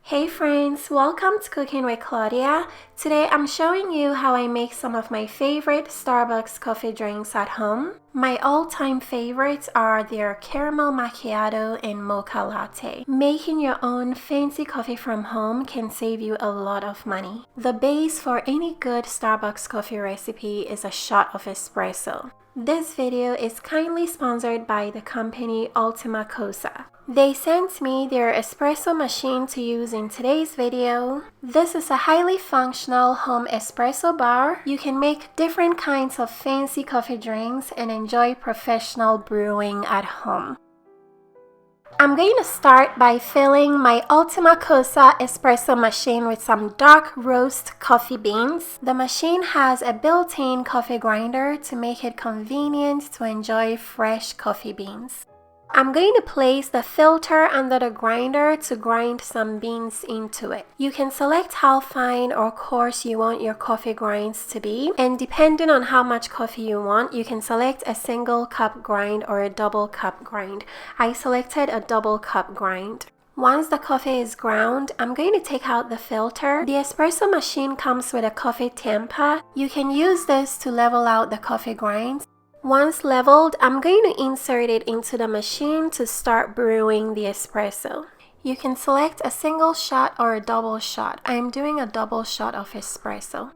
Hey friends, welcome to Cooking with Claudia. Today I'm showing you how I make some of my favorite Starbucks coffee drinks at home. My all-time favorites are their caramel macchiato and mocha latte. Making your own fancy coffee from home can save you a lot of money. The base for any good Starbucks coffee recipe is a shot of espresso. This video is kindly sponsored by the company Ultima Kosa. They sent me their espresso machine to use in today's video. This is a highly functional home espresso bar. You can make different kinds of fancy coffee drinks and enjoy professional brewing at home. I'm going to start by filling my Ultima Kosa espresso machine with some dark roast coffee beans. The machine has a built-in coffee grinder to make it convenient to enjoy fresh coffee beans. I'm going to place the filter under the grinder to grind some beans into it. You can select how fine or coarse you want your coffee grinds to be, and depending on how much coffee you want, you can select a single cup grind or a double cup grind. I selected a double cup grind. Once the coffee is ground, I'm going to take out the filter. The espresso machine comes with a coffee tamper. You can use this to level out the coffee grinds. Once leveled, I'm going to insert it into the machine to start brewing the espresso. You can select a single shot or a double shot. I'm doing a double shot of espresso.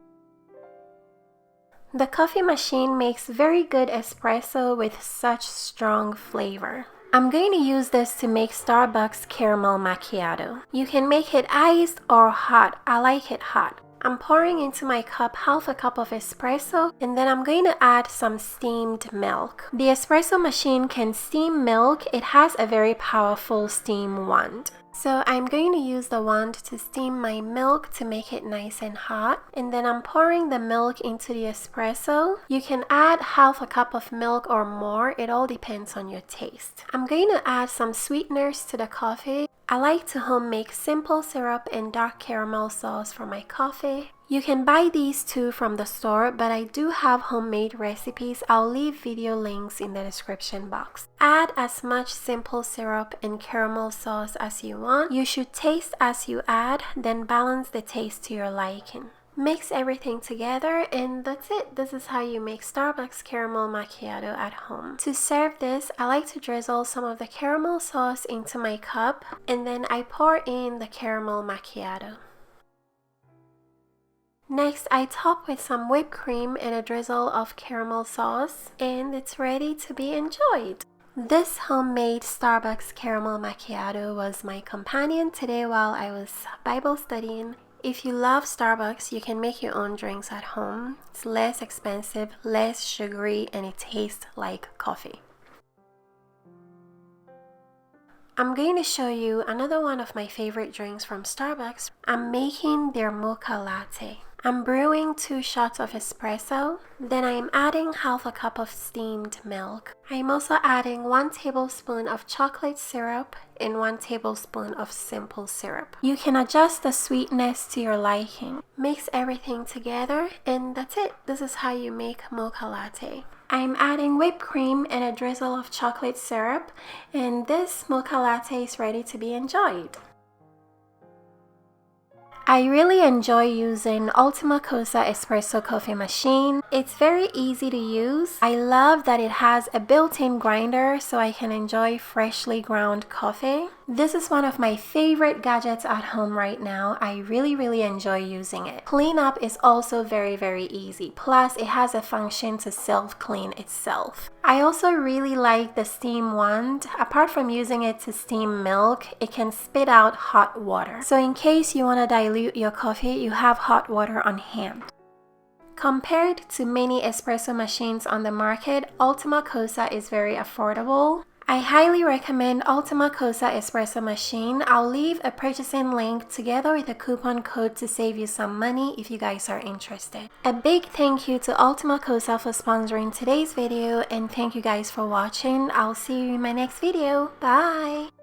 The coffee machine makes very good espresso with such strong flavor. I'm going to use this to make Starbucks caramel macchiato. You can make it iced or hot. I like it hot. I'm pouring into my cup half a cup of espresso, and then I'm going to add some steamed milk. The espresso machine can steam milk. It has a very powerful steam wand. So I'm going to use the wand to steam my milk to make it nice and hot. And then I'm pouring the milk into the espresso. You can add half a cup of milk or more. It all depends on your taste. I'm going to add some sweeteners to the coffee. I like to home make simple syrup and dark caramel sauce for my coffee. You can buy these too from the store, but I do have homemade recipes. I'll leave video links in the description box. Add as much simple syrup and caramel sauce as you want. You should taste as you add, then balance the taste to your liking. Mix everything together and that's it. This is how you make Starbucks caramel macchiato at home. To serve this, I like to drizzle some of the caramel sauce into my cup and then I pour in the caramel macchiato. Next, I top with some whipped cream and a drizzle of caramel sauce and it's ready to be enjoyed. This homemade Starbucks caramel macchiato was my companion today while I was Bible studying. If you love Starbucks, you can make your own drinks at home. It's less expensive, less sugary, and it tastes like coffee. I'm going to show you another one of my favorite drinks from Starbucks. I'm making their Mocha Latte. I'm brewing 2 shots of espresso, then I'm adding half a cup of steamed milk. I'm also adding 1 tablespoon of chocolate syrup and 1 tablespoon of simple syrup. You can adjust the sweetness to your liking. Mix everything together and that's it. This is how you make Mocha Latte. I'm adding whipped cream and a drizzle of chocolate syrup, and this Mocha Latte is ready to be enjoyed. I really enjoy using Ultima Kosa espresso coffee machine. It's very easy to use. I love that it has a built-in grinder so I can enjoy freshly ground coffee. This is one of my favorite gadgets at home right now. I really enjoy using it. Cleanup is also very easy. Plus, it has a function to self-clean itself. I also really like the steam wand. Apart from using it to steam milk, it can spit out hot water. So in case you want to dilute your coffee, you have hot water on hand. Compared to many espresso machines on the market, Ultima Kosa is very affordable. I highly recommend Ultima Kosa espresso machine. I'll leave a purchasing link together with a coupon code to save you some money if you guys are interested. A big thank you to Ultima Kosa for sponsoring today's video and thank you guys for watching. I'll see you in my next video. Bye!